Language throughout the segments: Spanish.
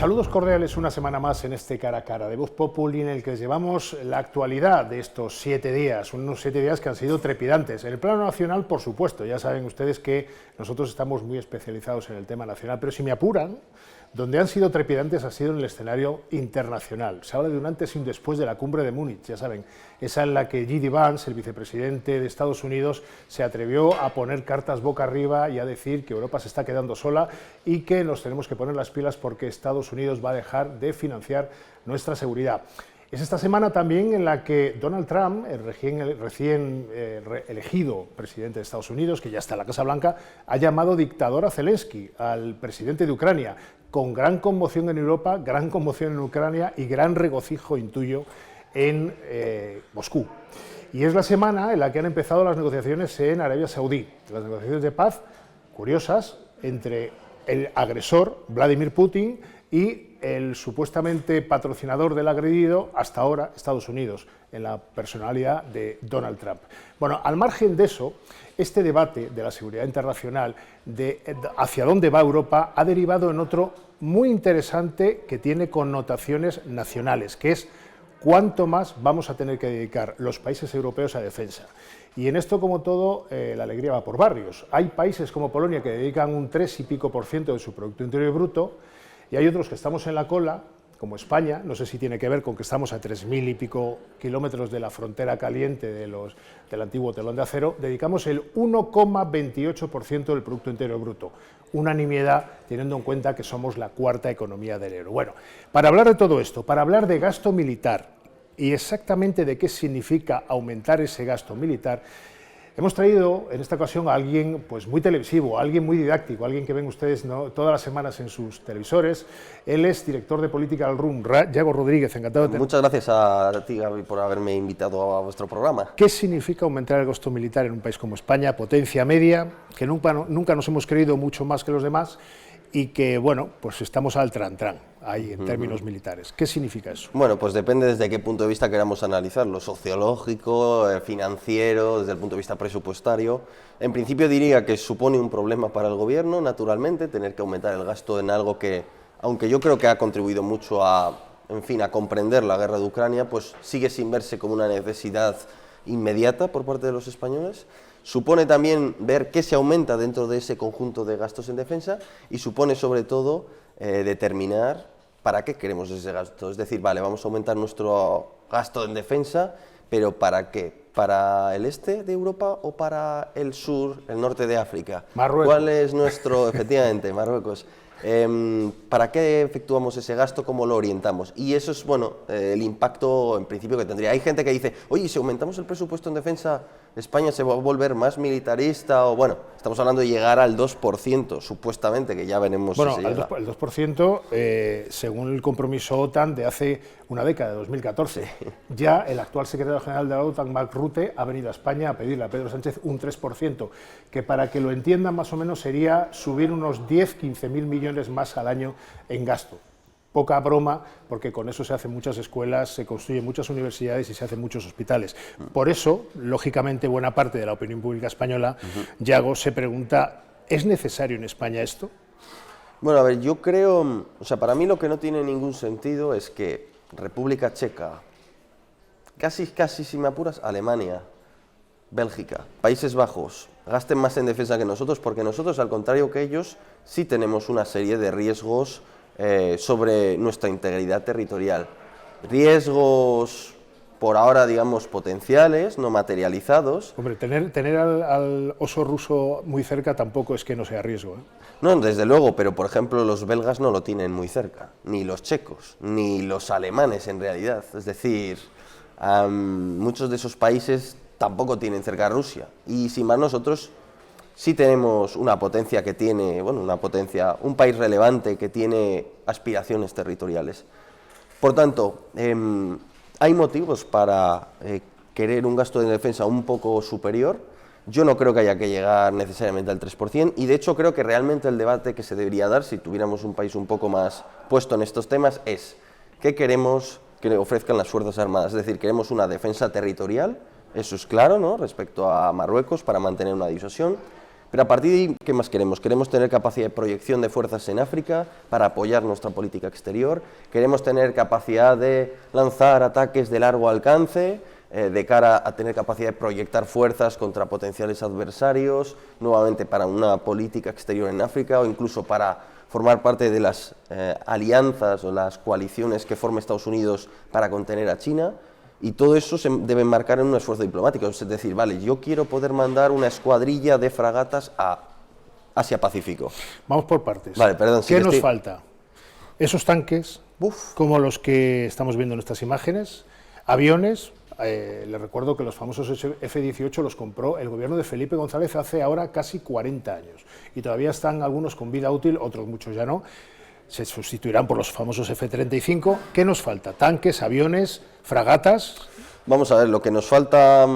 Saludos cordiales una semana más en este Cara a Cara de Voz Populi, en el que llevamos la actualidad de estos 7 días, unos 7 días que han sido trepidantes. En el plano nacional, por supuesto, ya saben ustedes que nosotros estamos muy especializados en el tema nacional, pero si me apuran, donde han sido trepidantes ha sido en el escenario internacional. Se habla de un antes y un después de la cumbre de Múnich, ya saben, esa en la que J.D. Vance, el vicepresidente de Estados Unidos, se atrevió a poner cartas boca arriba y a decir que Europa se está quedando sola y que nos tenemos que poner las pilas porque Estados Unidos va a dejar de financiar nuestra seguridad. Es esta semana también en la que Donald Trump, el recién elegido presidente de Estados Unidos, que ya está en la Casa Blanca, ha llamado dictador a Zelensky, al presidente de Ucrania, con gran conmoción en Europa, gran conmoción en Ucrania y gran regocijo, intuyo, en Moscú. Y es la semana en la que han empezado las negociaciones en Arabia Saudí, las negociaciones de paz curiosas entre el agresor, Vladimir Putin, y el supuestamente patrocinador del agredido, hasta ahora, Estados Unidos, en la personalidad de Donald Trump. Bueno, al margen de eso, este debate de la seguridad internacional, de hacia dónde va Europa, ha derivado en otro muy interesante que tiene connotaciones nacionales, que es cuánto más vamos a tener que dedicar los países europeos a defensa. Y en esto, como todo, la alegría va por barrios. Hay países como Polonia que dedican un 3 y pico % de su Producto Interior Bruto, y hay otros que estamos en la cola, como España, no sé si tiene que ver con que estamos a 3.000 y pico kilómetros de la frontera caliente del antiguo telón de acero, dedicamos el 1,28% del Producto Interior Bruto. Una nimiedad teniendo en cuenta que somos la cuarta economía del euro. Bueno, para hablar de todo esto, para hablar de gasto militar y exactamente de qué significa aumentar ese gasto militar, hemos traído en esta ocasión a alguien pues, muy televisivo, a alguien muy didáctico, a alguien que ven ustedes, ¿no?, todas las semanas en sus televisores. Él es director de Political Room, Yago Rodríguez, encantado de tener. Muchas gracias a ti, Gaby, por haberme invitado a vuestro programa. ¿Qué significa aumentar el gasto militar en un país como España, potencia media, que nunca nos hemos creído mucho más que los demás y que, bueno, pues estamos al trantrán ahí en términos militares? ¿Qué significa eso? Bueno, pues depende desde qué punto de vista queramos analizarlo, sociológico, financiero, desde el punto de vista presupuestario. En principio diría que supone un problema para el gobierno, naturalmente, tener que aumentar el gasto en algo que, aunque yo creo que ha contribuido mucho a comprender la guerra de Ucrania, pues sigue sin verse como una necesidad inmediata por parte de los españoles. Supone también ver qué se aumenta dentro de ese conjunto de gastos en defensa y supone sobre todo determinar para qué queremos ese gasto. Es decir, vale, vamos a aumentar nuestro gasto en defensa, pero ¿para qué? ¿Para el este de Europa o para el sur, el norte de África? Marruecos. ¿Cuál es nuestro, efectivamente, Marruecos? ¿Para qué efectuamos ese gasto? ¿Cómo lo orientamos? Y eso es, bueno, el impacto en principio que tendría. Hay gente que dice, oye, si aumentamos el presupuesto en defensa, España se va a volver más militarista, o bueno, estamos hablando de llegar al 2%, supuestamente, que ya veremos bueno, si se llega. El 2%, según el compromiso OTAN de hace una década, de 2014. Sí. Ya el actual secretario general de la OTAN, Mark Rutte, ha venido a España a pedirle a Pedro Sánchez un 3%, que para que lo entiendan más o menos sería subir unos 10-15 mil millones más al año en gasto. Poca broma, porque con eso se hacen muchas escuelas, se construyen muchas universidades y se hacen muchos hospitales. Por eso, lógicamente, buena parte de la opinión pública española, Yago, se pregunta, ¿es necesario en España esto? Bueno, a ver, yo creo, o sea, para mí lo que no tiene ningún sentido es que República Checa, casi si me apuras, Alemania, Bélgica, Países Bajos, gasten más en defensa que nosotros, porque nosotros, al contrario que ellos, sí tenemos una serie de riesgos sobre nuestra integridad territorial. Riesgos, por ahora, digamos, potenciales, no materializados. Hombre, tener al oso ruso muy cerca tampoco es que no sea riesgo, ¿eh? No, desde luego, pero por ejemplo los belgas no lo tienen muy cerca, ni los checos, ni los alemanes en realidad. Es decir, muchos de esos países tampoco tienen cerca a Rusia. Y sin más, nosotros sí tenemos una potencia que tiene, bueno, un país relevante que tiene aspiraciones territoriales. Por tanto, hay motivos para querer un gasto de defensa un poco superior. Yo no creo que haya que llegar necesariamente al 3%, y de hecho creo que realmente el debate que se debería dar, si tuviéramos un país un poco más puesto en estos temas, es ¿qué queremos que ofrezcan las Fuerzas Armadas? Es decir, queremos una defensa territorial, eso es claro, ¿no?, respecto a Marruecos, para mantener una disuasión, Pero a partir de ahí, ¿qué más queremos? Queremos tener capacidad de proyección de fuerzas en África para apoyar nuestra política exterior, queremos tener capacidad de lanzar ataques de largo alcance, de cara a tener capacidad de proyectar fuerzas contra potenciales adversarios, nuevamente para una política exterior en África o incluso para formar parte de las alianzas o las coaliciones que forme Estados Unidos para contener a China, y todo eso se debe enmarcar en un esfuerzo diplomático, es decir, vale, yo quiero poder mandar una escuadrilla de fragatas a Asia-Pacífico. Vamos por partes. Vale, perdón. ¿Qué nos falta? Esos tanques, Uf. como los que estamos viendo en estas imágenes, aviones. Les recuerdo que los famosos F-18 los compró el gobierno de Felipe González hace ahora casi 40 años y todavía están algunos con vida útil, otros muchos ya no, se sustituirán por los famosos F-35. ¿Qué nos falta? ¿Tanques, aviones, fragatas? Vamos a ver, lo que nos falta,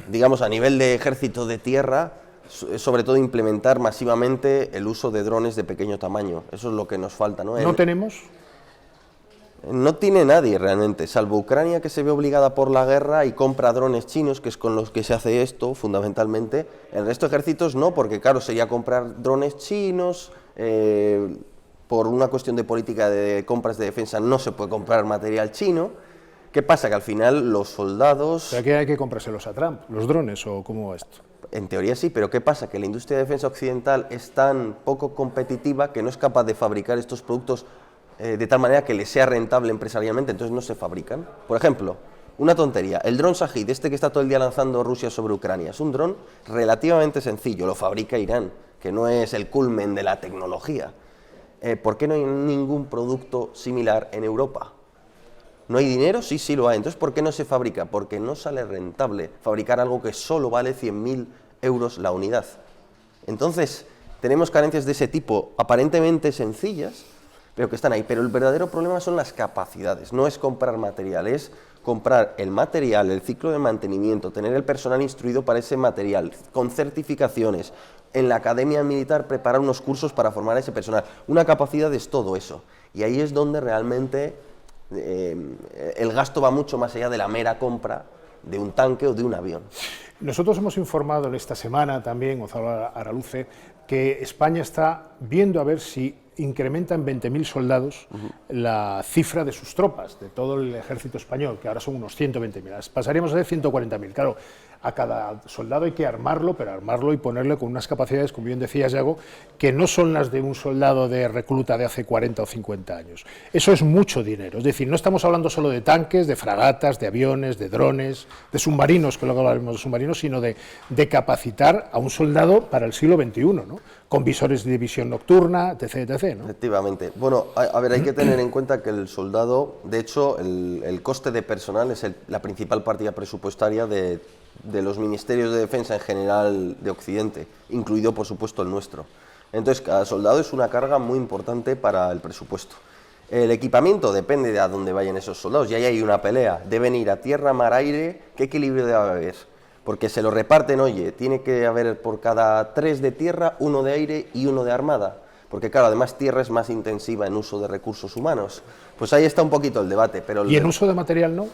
digamos, a nivel de ejército de tierra, es sobre todo implementar masivamente el uso de drones de pequeño tamaño. Eso es lo que nos falta, ¿no? ¿No tenemos? No tiene nadie realmente, salvo Ucrania, que se ve obligada por la guerra y compra drones chinos, que es con los que se hace esto fundamentalmente. El resto de ejércitos no, porque claro, sería comprar drones chinos, por una cuestión de política de compras de defensa no se puede comprar material chino. ¿Qué pasa? Que al final los soldados... ¿Pero aquí hay que comprárselos a Trump, los drones, o cómo va esto? En teoría sí, pero ¿qué pasa? Que la industria de defensa occidental es tan poco competitiva que no es capaz de fabricar estos productos de tal manera que les sea rentable empresarialmente, entonces no se fabrican. Por ejemplo, una tontería, el dron Shahid, este que está todo el día lanzando Rusia sobre Ucrania, es un dron relativamente sencillo, lo fabrica Irán, que no es el culmen de la tecnología. ¿Por qué no hay ningún producto similar en Europa? ¿No hay dinero? Sí, sí lo hay. Entonces, ¿por qué no se fabrica? Porque no sale rentable fabricar algo que solo vale 100.000 euros la unidad. Entonces, tenemos carencias de ese tipo, aparentemente sencillas, pero que están ahí. Pero el verdadero problema son las capacidades, no es comprar material, es comprar el material, el ciclo de mantenimiento, tener el personal instruido para ese material, con certificaciones, en la academia militar preparar unos cursos para formar a ese personal. Una capacidad es todo eso, y ahí es donde realmente el gasto va mucho más allá de la mera compra de un tanque o de un avión. Nosotros hemos informado en esta semana también, Gonzalo Araluce, que España está viendo a ver si incrementa en 20.000 soldados la cifra de sus tropas, de todo el ejército español, que ahora son unos 120.000. Pasaríamos a ser 140.000. Claro, a cada soldado hay que armarlo, pero armarlo y ponerle con unas capacidades, como bien decías, Yago, que no son las de un soldado de recluta de hace 40 o 50 años. Eso es mucho dinero. Es decir, no estamos hablando solo de tanques, de fragatas, de aviones, de drones, de submarinos, que luego hablaremos de submarinos, sino de capacitar a un soldado para el siglo XXI, ¿no? Con visores de visión nocturna, etc., etc., ¿no? Efectivamente. Bueno, a ver, hay que tener en cuenta que el soldado, de hecho, el coste de personal es la principal partida presupuestaria de los ministerios de defensa en general de Occidente, incluido, por supuesto, el nuestro. Entonces, cada soldado es una carga muy importante para el presupuesto. El equipamiento depende de a dónde vayan esos soldados, y ahí hay una pelea. Deben ir a tierra, mar, aire. ¿Qué equilibrio debe haber? Porque se lo reparten, oye, tiene que haber por cada 3 de tierra, 1 de aire y 1 de armada. Porque claro, además tierra es más intensiva en uso de recursos humanos. Pues ahí está un poquito el debate. Pero ¿Y en uso de material no?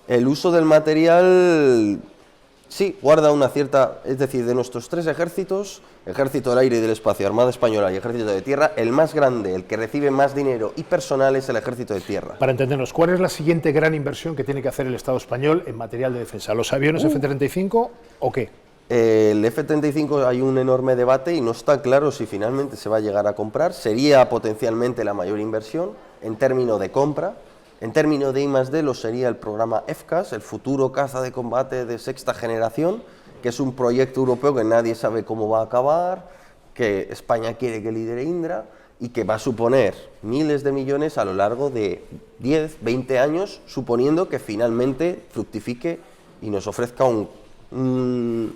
El uso del material, sí, guarda una cierta... Es decir, de nuestros 3 ejércitos, Ejército del Aire y del Espacio, Armada Española y Ejército de Tierra, el más grande, el que recibe más dinero y personal es el Ejército de Tierra. Para entendernos, ¿cuál es la siguiente gran inversión que tiene que hacer el Estado español en material de defensa? ¿Los aviones F-35 o qué? El F-35 hay un enorme debate y no está claro si finalmente se va a llegar a comprar. Sería potencialmente la mayor inversión en términos de compra. En términos de I+D lo sería el programa FCAS, el futuro caza de combate de 6ª generación, que es un proyecto europeo que nadie sabe cómo va a acabar, que España quiere que lidere Indra y que va a suponer miles de millones a lo largo de 10, 20 años, suponiendo que finalmente fructifique y nos ofrezca una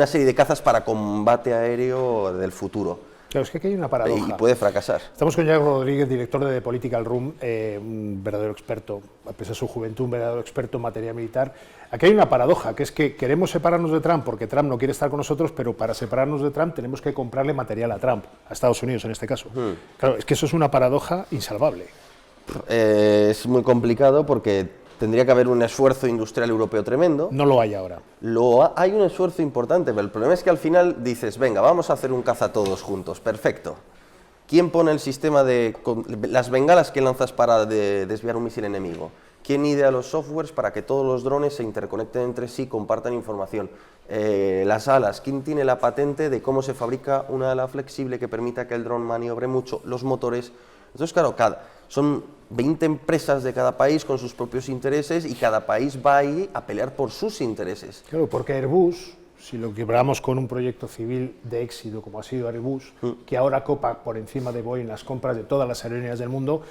serie de cazas para combate aéreo del futuro. Claro, es que aquí hay una paradoja. Y puede fracasar. Estamos con Yago Rodríguez, director de The Political Room, un verdadero experto, a pesar de su juventud, un verdadero experto en materia militar. Aquí hay una paradoja, que es que queremos separarnos de Trump porque Trump no quiere estar con nosotros, pero para separarnos de Trump tenemos que comprarle material a Trump, a Estados Unidos en este caso. Claro, es que eso es una paradoja insalvable. Es muy complicado porque tendría que haber un esfuerzo industrial europeo tremendo. No lo hay ahora. Hay un esfuerzo importante, pero el problema es que al final dices, venga, vamos a hacer un caza todos juntos, perfecto. ¿Quién pone el sistema de las bengalas que lanzas para desviar un misil enemigo? ¿Quién idea los softwares para que todos los drones se interconecten entre sí, compartan información? Las alas, ¿quién tiene la patente de cómo se fabrica una ala flexible que permita que el dron maniobre mucho? Los motores. Entonces, claro, son 20 empresas de cada país con sus propios intereses y cada país va ahí a pelear por sus intereses. Claro, porque Airbus, si lo equiparamos con un proyecto civil de éxito como ha sido Airbus, que ahora copa por encima de Boeing las compras de todas las aerolíneas del mundo,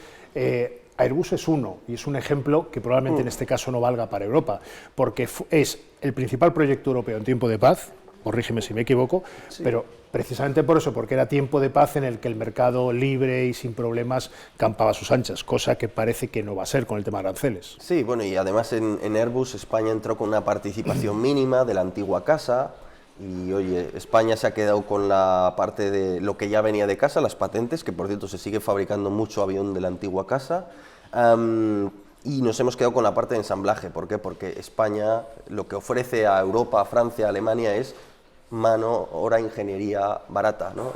Airbus es uno, y es un ejemplo que probablemente en este caso no valga para Europa, porque es el principal proyecto europeo en tiempo de paz, corrígeme si me equivoco, sí, pero precisamente por eso, porque era tiempo de paz en el que el mercado libre y sin problemas campaba a sus anchas, cosa que parece que no va a ser con el tema de aranceles. Sí, bueno, y además en Airbus España entró con una participación mínima de la antigua casa, y oye, España se ha quedado con la parte de lo que ya venía de casa, las patentes, que por cierto se sigue fabricando mucho avión de la antigua casa, y nos hemos quedado con la parte de ensamblaje. ¿Por qué? Porque España lo que ofrece a Europa, a Francia, a Alemania es mano, hora, ingeniería barata, ¿no?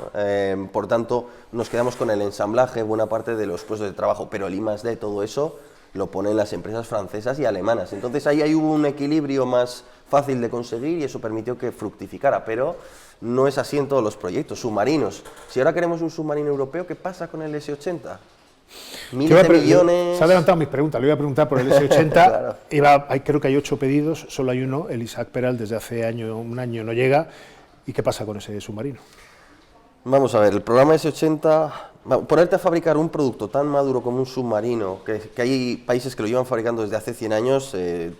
Por tanto, nos quedamos con el ensamblaje, buena parte de los puestos de trabajo, pero el I+D, todo eso, lo ponen las empresas francesas y alemanas. Entonces ahí hubo un equilibrio más fácil de conseguir y eso permitió que fructificara, pero no es así en todos los proyectos. Submarinos, si ahora queremos un submarino europeo, ¿qué pasa con el S-80? Miles de millones... Se ha adelantado mis preguntas, le voy a preguntar por el S-80, claro. Creo que hay 8 pedidos, solo hay uno, el Isaac Peral desde hace un año no llega, ¿y qué pasa con ese submarino? Vamos a ver, el programa S-80, ponerte a fabricar un producto tan maduro como un submarino, que hay países que lo llevan fabricando desde hace 100 años,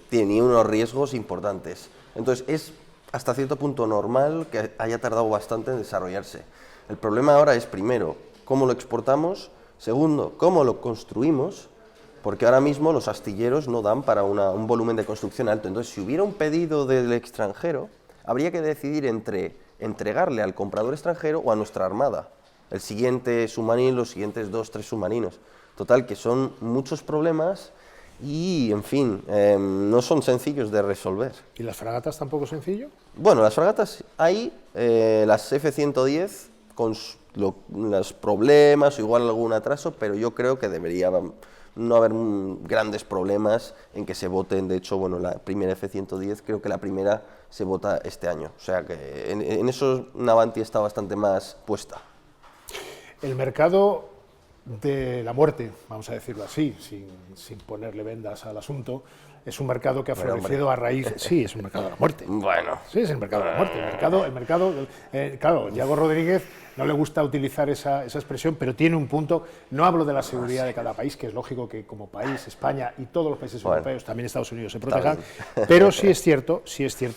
tiene unos riesgos importantes. Entonces es hasta cierto punto normal que haya tardado bastante en desarrollarse. El problema ahora es, primero, cómo lo exportamos. Segundo, ¿cómo lo construimos? Porque ahora mismo los astilleros no dan para un volumen de construcción alto. Entonces, si hubiera un pedido del extranjero, habría que decidir entre entregarle al comprador extranjero o a nuestra armada el siguiente submarino, los siguientes 2, 3 submarinos. Total, que son muchos problemas y, en fin, no son sencillos de resolver. ¿Y las fragatas tampoco sencillo? Bueno, las fragatas hay, las F-110 con los problemas o igual algún atraso, pero yo creo que debería no haber grandes problemas en que se voten. De hecho, bueno, la primera F-110 creo que la primera se vota este año, o sea que en eso Navanti está bastante más puesta. El mercado de la muerte, vamos a decirlo así, sin ponerle vendas al asunto, es un mercado que ha florecido a raíz... Sí, es un mercado de la muerte. Bueno. Sí, es el mercado de la muerte. Claro, Yago Rodríguez no le gusta utilizar esa expresión, pero tiene un punto. No hablo de la seguridad de cada país, que es lógico que como país, España y todos los países europeos, también Estados Unidos, se protejan, pero sí es cierto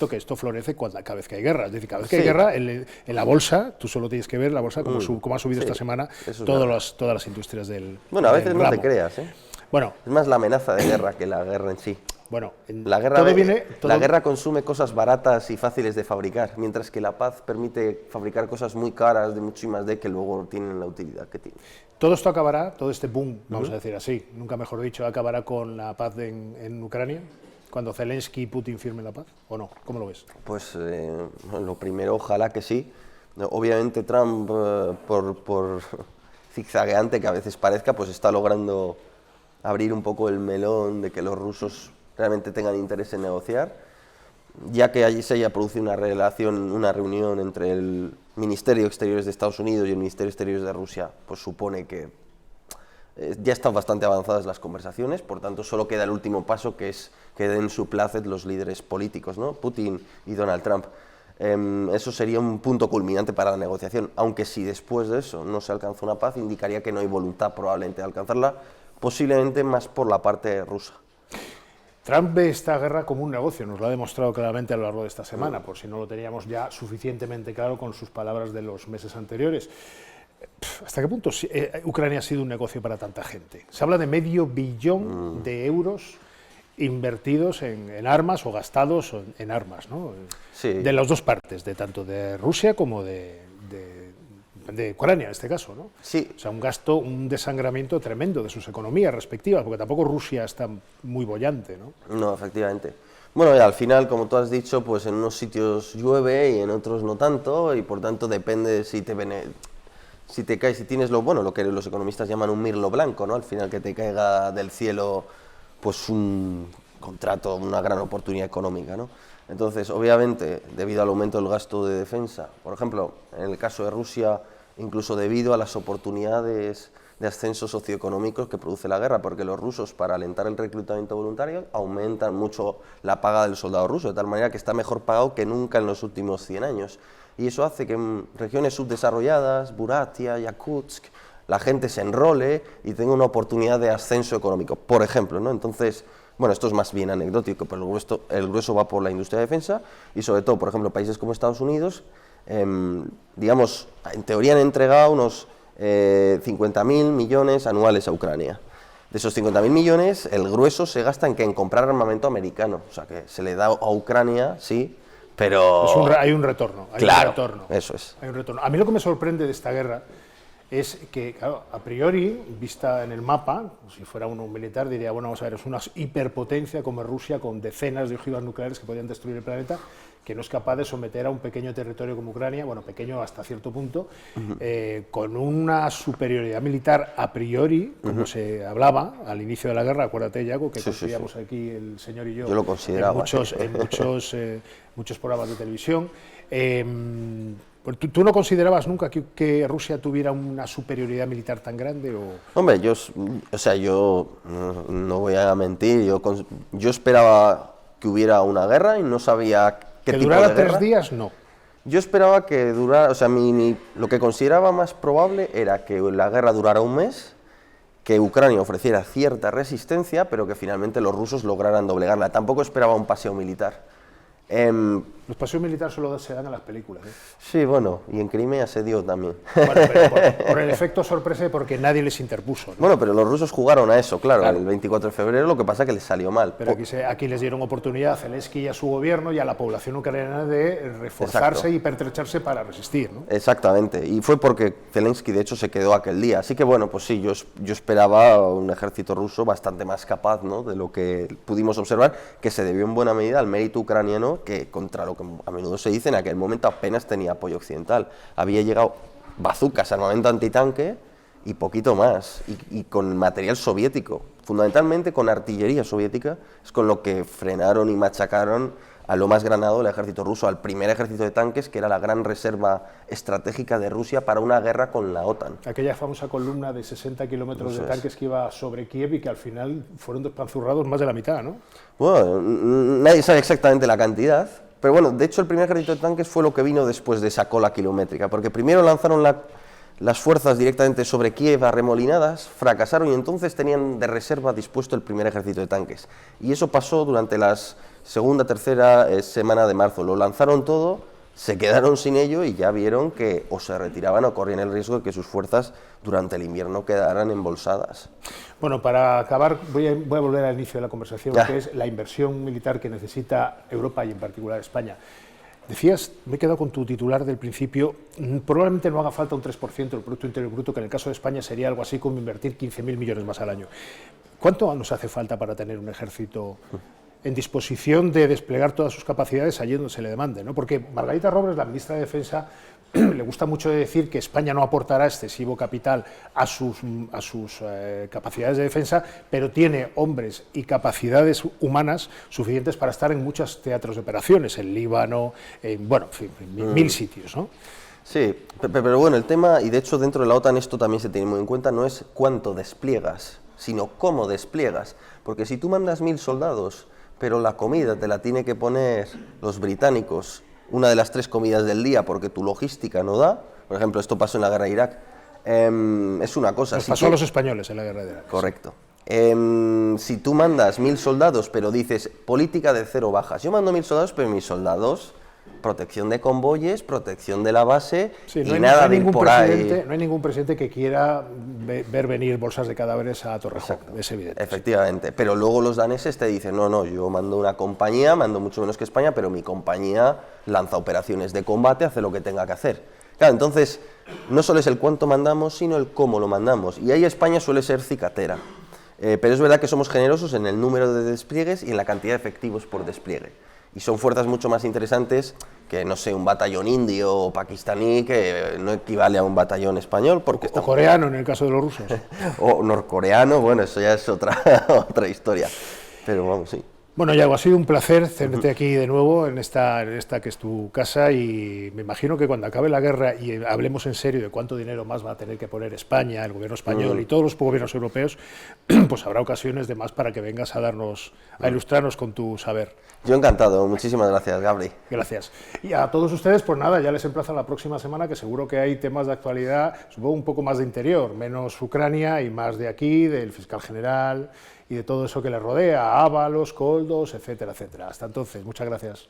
que esto florece cada vez que hay guerra. Es decir, cada vez que hay guerra, en la bolsa, tú solo tienes que ver la bolsa como ha subido esta semana todas las industrias del Bueno, a veces no te creas, ¿eh? Bueno, es más la amenaza de guerra que la guerra en sí. Bueno, la guerra consume cosas baratas y fáciles de fabricar, mientras que la paz permite fabricar cosas muy caras de mucho I+D que luego tienen la utilidad que tienen. Todo esto acabará, todo este boom, vamos a decir así, nunca mejor dicho, acabará con la paz en Ucrania, cuando Zelensky y Putin firmen la paz, ¿o no? ¿Cómo lo ves? Pues lo primero, ojalá que sí. Obviamente Trump, por zigzagueante que a veces parezca, pues está logrando abrir un poco el melón de que los rusos realmente tengan interés en negociar, ya que allí se haya producido una reunión entre el Ministerio de Exteriores de Estados Unidos y el Ministerio de Exteriores de Rusia, pues supone que ya están bastante avanzadas las conversaciones, por tanto solo queda el último paso, que es que den su placet los líderes políticos, ¿no? Putin y Donald Trump. Eso sería un punto culminante para la negociación, aunque si después de eso no se alcanza una paz, indicaría que no hay voluntad probablemente de alcanzarla, posiblemente más por la parte rusa. Trump ve esta guerra como un negocio, nos lo ha demostrado claramente a lo largo de esta semana, por si no lo teníamos ya suficientemente claro con sus palabras de los meses anteriores. ¿Hasta qué punto Ucrania ha sido un negocio para tanta gente? Se habla de $500 millones de euros invertidos en armas o gastados en armas, ¿no? Sí. De las dos partes, tanto de Rusia como de de Ucrania en este caso, ¿no? Sí. O sea, un gasto, un desangramiento tremendo de sus economías respectivas, porque tampoco Rusia está muy boyante, ¿no? No, efectivamente. Bueno, y al final, como tú has dicho, pues en unos sitios llueve y en otros no tanto, y por tanto depende si te cae, si tienes lo que los economistas llaman un mirlo blanco, ¿no? Al final que te caiga del cielo pues un contrato, una gran oportunidad económica, ¿no? Entonces, obviamente, debido al aumento del gasto de defensa, por ejemplo, en el caso de Rusia, incluso debido a las oportunidades de ascenso socioeconómicos que produce la guerra, porque los rusos, para alentar el reclutamiento voluntario, aumentan mucho la paga del soldado ruso, de tal manera que está mejor pagado que nunca en los últimos 100 años. Y eso hace que en regiones subdesarrolladas, Buriatia, Yakutsk, la gente se enrole y tenga una oportunidad de ascenso económico, por ejemplo, ¿no? Entonces, bueno, esto es más bien anecdótico, pero el grueso va por la industria de defensa y sobre todo, por ejemplo, países como Estados Unidos, digamos, en teoría han entregado unos 50.000 millones anuales a Ucrania. De esos 50.000 millones, el grueso se gasta en comprar armamento americano, o sea, que se le da a Ucrania, sí, pero... hay un retorno. Claro, un retorno, eso es. Hay un retorno. A mí lo que me sorprende de esta guerra es que, claro, a priori, vista en el mapa, si fuera uno militar, diría, bueno, vamos a ver, es una hiperpotencia como Rusia, con decenas de ojivas nucleares que podrían destruir el planeta, que no es capaz de someter a un pequeño territorio como Ucrania, bueno, pequeño hasta cierto punto, con una superioridad militar a priori, como se hablaba al inicio de la guerra. Acuérdate, Yago, que coincidíamos aquí el señor y yo lo consideraba. en muchos programas de televisión. ¿Tú no considerabas nunca que Rusia tuviera una superioridad militar tan grande? Hombre, yo no voy a mentir, yo esperaba que hubiera una guerra y no sabía qué tipo de guerra. ¿Que durara 3 días? No. Yo esperaba que durara, o sea, lo que consideraba más probable era que la guerra durara un mes, que Ucrania ofreciera cierta resistencia, pero que finalmente los rusos lograran doblegarla. Tampoco esperaba un paseo militar. Los paseos militares solo se dan en las películas, ¿eh? Sí, bueno, y en Crimea se dio también. Bueno, pero por el efecto sorpresa y porque nadie les interpuso, ¿no? Bueno, pero los rusos jugaron a eso, claro, el 24 de febrero, lo que pasa es que les salió mal. Pero aquí les dieron oportunidad a Zelensky y a su gobierno y a la población ucraniana de reforzarse y pertrecharse para resistir, ¿no? Exactamente, y fue porque Zelensky de hecho se quedó aquel día, así que bueno, pues sí, yo esperaba un ejército ruso bastante más capaz, ¿no?, de lo que pudimos observar, que se debió en buena medida al mérito ucraniano, que contra lo que a menudo se dice, en aquel momento apenas tenía apoyo occidental. Había llegado bazucas, armamento antitanque y poquito más, y con material soviético, fundamentalmente con artillería soviética, es con lo que frenaron y machacaron a lo más granado el ejército ruso, al primer ejército de tanques, que era la gran reserva estratégica de Rusia para una guerra con la OTAN. Aquella famosa columna de 60 kilómetros de tanques que iba sobre Kiev y que al final fueron despanzurrados más de la mitad, ¿no? Bueno, nadie sabe exactamente la cantidad, pero bueno, de hecho el primer ejército de tanques fue lo que vino después de esa cola kilométrica, porque primero lanzaron las fuerzas directamente sobre Kiev arremolinadas, fracasaron y entonces tenían de reserva dispuesto el primer ejército de tanques. Y eso pasó durante las segunda, tercera semana de marzo. Lo lanzaron todo, se quedaron sin ello y ya vieron que o se retiraban o corrían el riesgo de que sus fuerzas durante el invierno quedaran embolsadas. Bueno, para acabar voy a volver al inicio de la conversación, que es la inversión militar que necesita Europa y en particular España. Decías, me he quedado con tu titular del principio, probablemente no haga falta un 3% del Producto Interior Bruto, que en el caso de España sería algo así como invertir 15.000 millones más al año. ¿Cuánto nos hace falta para tener un ejército en disposición de desplegar todas sus capacidades allí donde se le demande, ¿no? Porque Margarita Robles, la ministra de Defensa, le gusta mucho decir que España no aportará excesivo capital a sus capacidades de defensa, pero tiene hombres y capacidades humanas suficientes para estar en muchos teatros de operaciones, en Líbano, en 1000 sitios, ¿no? Sí, pero bueno, el tema, y de hecho dentro de la OTAN esto también se tiene muy en cuenta, no es cuánto despliegas, sino cómo despliegas, porque si tú mandas 1000 soldados, pero la comida te la tiene que poner los británicos, una de las 3 comidas del día, porque tu logística no da, por ejemplo, esto pasó en la guerra de Irak, es una cosa... Nos pasó a los españoles en la guerra de Irak. Correcto. Si tú mandas 1000 soldados, pero dices, política de 0 bajas, yo mando 1000 soldados, pero mis soldados, protección de convoyes, protección de la base, sí, y nada de ir por ahí. No hay ningún presidente que quiera ver venir bolsas de cadáveres a Torrejón, es evidente. Efectivamente, pero luego los daneses te dicen, no, yo mando una compañía, mando mucho menos que España, pero mi compañía lanza operaciones de combate, hace lo que tenga que hacer. Claro, entonces, no solo es el cuánto mandamos, sino el cómo lo mandamos. Y ahí España suele ser cicatera. Pero es verdad que somos generosos en el número de despliegues y en la cantidad de efectivos por despliegue. Y son fuerzas mucho más interesantes que, no sé, un batallón indio o pakistaní, que no equivale a un batallón español. Porque o coreano, en el caso de los rusos. O norcoreano, bueno, eso ya es otra historia. Pero vamos, sí. Bueno, Yago, ha sido un placer tenerte aquí de nuevo en esta que es tu casa, y me imagino que cuando acabe la guerra y hablemos en serio de cuánto dinero más va a tener que poner España, el gobierno español y todos los gobiernos europeos, pues habrá ocasiones de más para que vengas a ilustrarnos con tu saber. Yo encantado, muchísimas gracias, Gabri. Gracias. Y a todos ustedes, pues nada, ya les emplazo la próxima semana, que seguro que hay temas de actualidad, supongo un poco más de interior, menos Ucrania y más de aquí, del fiscal general y de todo eso que le rodea, Ábalos, Koldos, etcétera, etcétera. Hasta entonces, muchas gracias.